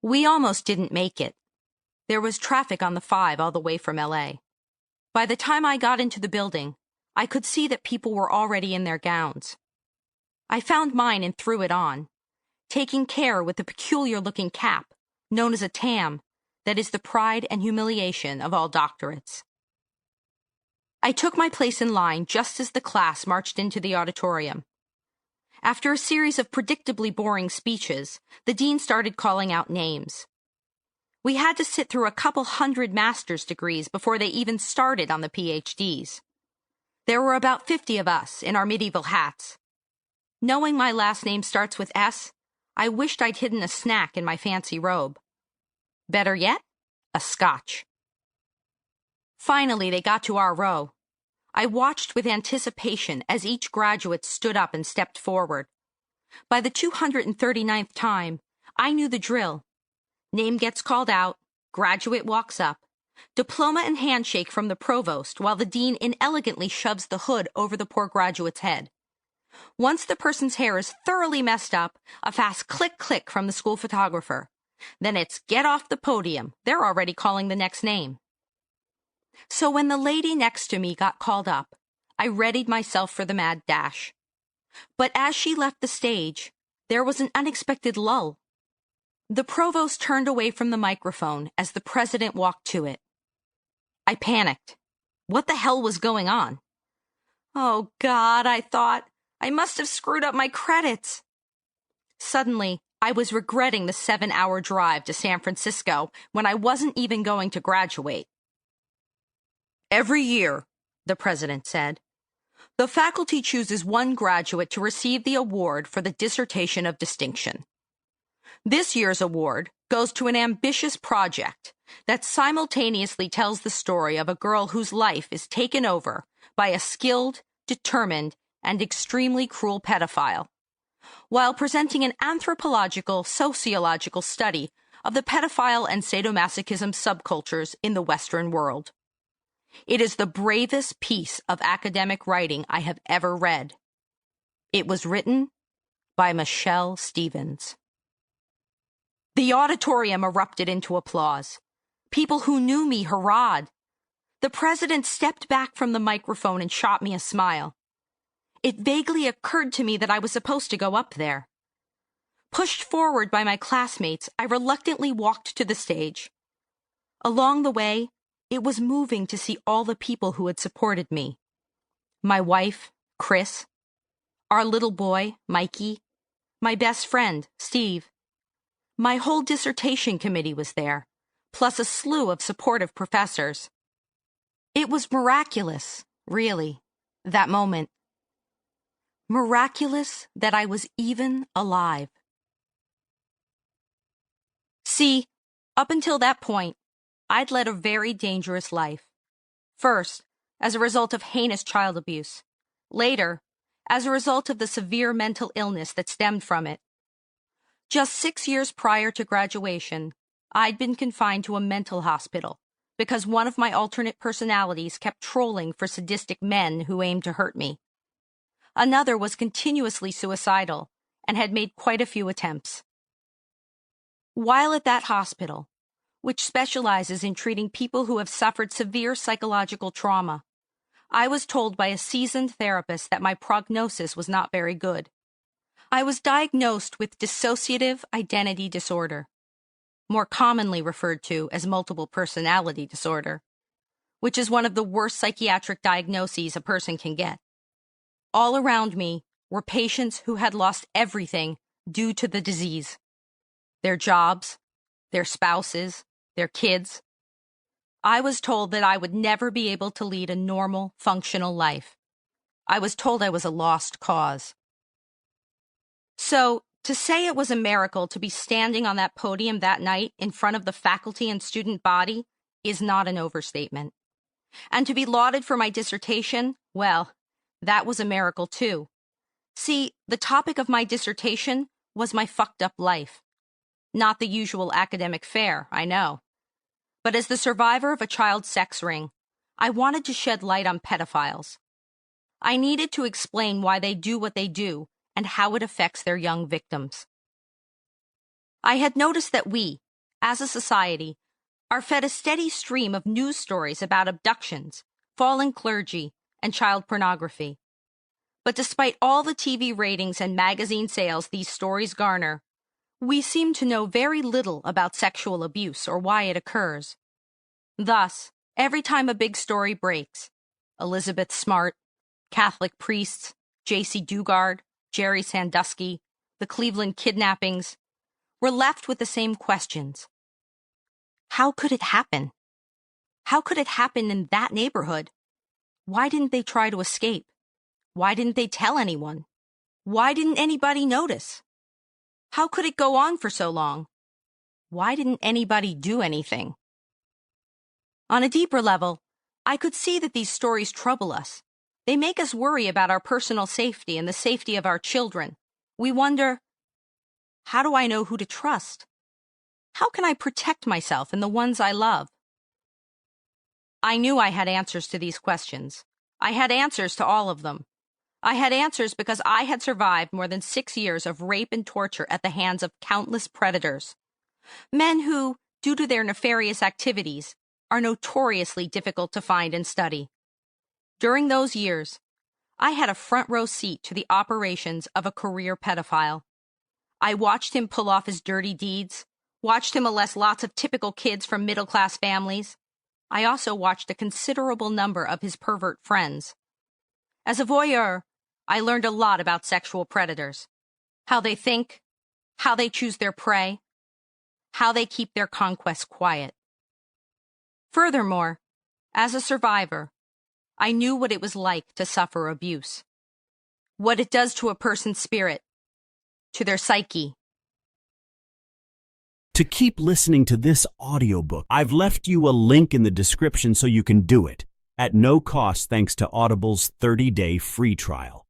We almost didn't make it. There was traffic on the 5 all the way from LA. By the time I got into the building, I could see that people were already in their gowns. I found mine and threw it on, taking care with the peculiar-looking cap, known as a tam, that is the pride and humiliation of all doctorates. I took my place in line just as the class marched into the auditorium. After a series of predictably boring speeches, the dean started calling out names. We had to sit through a couple hundred master's degrees before they even started on the PhDs. There were about 50 of us in our medieval hats. Knowing my last name starts with S, I wished I'd hidden a snack in my fancy robe. Better yet, a scotch. Finally, they got to our row. I watched with anticipation as each graduate stood up and stepped forward. By the 239th time, I knew the drill. Name gets called out, graduate walks up, diploma and handshake from the provost while the dean inelegantly shoves the hood over the poor graduate's head. Once the person's hair is thoroughly messed up, a fast click-click from the school photographer. Then it's get off the podium. They're already calling the next name. So when the lady next to me got called up, I readied myself for the mad dash. But as she left the stage, there was an unexpected lull. The provost turned away from the microphone as the president walked to it. I panicked. What the hell was going on? Oh, God, I thought. I must have screwed up my credits. Suddenly, I was regretting the 7-hour drive to San Francisco when I wasn't even going to graduate. Every year, the president said, the faculty chooses one graduate to receive the award for the dissertation of distinction. This year's award goes to an ambitious project that simultaneously tells the story of a girl whose life is taken over by a skilled, determined, and extremely cruel pedophile, while presenting an anthropological, sociological study of the pedophile and sadomasochism subcultures in the Western world. It is the bravest piece of academic writing I have ever read. It was written by Michelle Stevens. The auditorium erupted into applause. People who knew me hurrahed. The president stepped back from the microphone and shot me a smile. It vaguely occurred to me that I was supposed to go up there. Pushed forward by my classmates, I reluctantly walked to the stage. Along the way, it was moving to see all the people who had supported me. My wife, Chris, our little boy, Mikey, my best friend, Steve. My whole dissertation committee was there, plus a slew of supportive professors. It was miraculous, really, that moment. Miraculous that I was even alive. See, up until that point, I'd led a very dangerous life. First, as a result of heinous child abuse. Later, as a result of the severe mental illness that stemmed from it. Just 6 years prior to graduation, I'd been confined to a mental hospital because one of my alternate personalities kept trolling for sadistic men who aimed to hurt me. Another was continuously suicidal and had made quite a few attempts. While at that hospital, which specializes in treating people who have suffered severe psychological trauma, I was told by a seasoned therapist that my prognosis was not very good. I was diagnosed with dissociative identity disorder, more commonly referred to as multiple personality disorder, which is one of the worst psychiatric diagnoses a person can get. All around me were patients who had lost everything due to the disease. Their jobs, their spouses, their kids. I was told that I would never be able to lead a normal, functional life. I was told I was a lost cause. So, to say it was a miracle to be standing on that podium that night in front of the faculty and student body is not an overstatement. And to be lauded for my dissertation, well, that was a miracle too. See, the topic of my dissertation was my fucked up life. Not the usual academic fare, I know. But as the survivor of a child sex ring, I wanted to shed light on pedophiles. I needed to explain why they do what they do and how it affects their young victims. I had noticed that we, as a society, are fed a steady stream of news stories about abductions, fallen clergy, and child pornography. But despite all the TV ratings and magazine sales these stories garner, we seem to know very little about sexual abuse or why it occurs. Thus, every time a big story breaks, Elizabeth Smart, Catholic priests, J.C. Dugard, Jerry Sandusky, the Cleveland kidnappings, we're left with the same questions. How could it happen? How could it happen in that neighborhood? Why didn't they try to escape? Why didn't they tell anyone? Why didn't anybody notice? How could it go on for so long? Why didn't anybody do anything? On a deeper level, I could see that these stories trouble us. They make us worry about our personal safety and the safety of our children. We wonder, how do I know who to trust? How can I protect myself and the ones I love? I knew I had answers to these questions. I had answers to all of them. I had answers because I had survived more than 6 years of rape and torture at the hands of countless predators. Men who, due to their nefarious activities, are notoriously difficult to find and study. During those years, I had a front row seat to the operations of a career pedophile. I watched him pull off his dirty deeds, watched him molest lots of typical kids from middle-class families. I also watched a considerable number of his pervert friends. As a voyeur, I learned a lot about sexual predators, how they think, how they choose their prey, how they keep their conquests quiet. Furthermore, as a survivor, I knew what it was like to suffer abuse, what it does to a person's spirit, to their psyche. To keep listening to this audiobook, I've left you a link in the description so you can do it, at no cost thanks to Audible's 30-day free trial.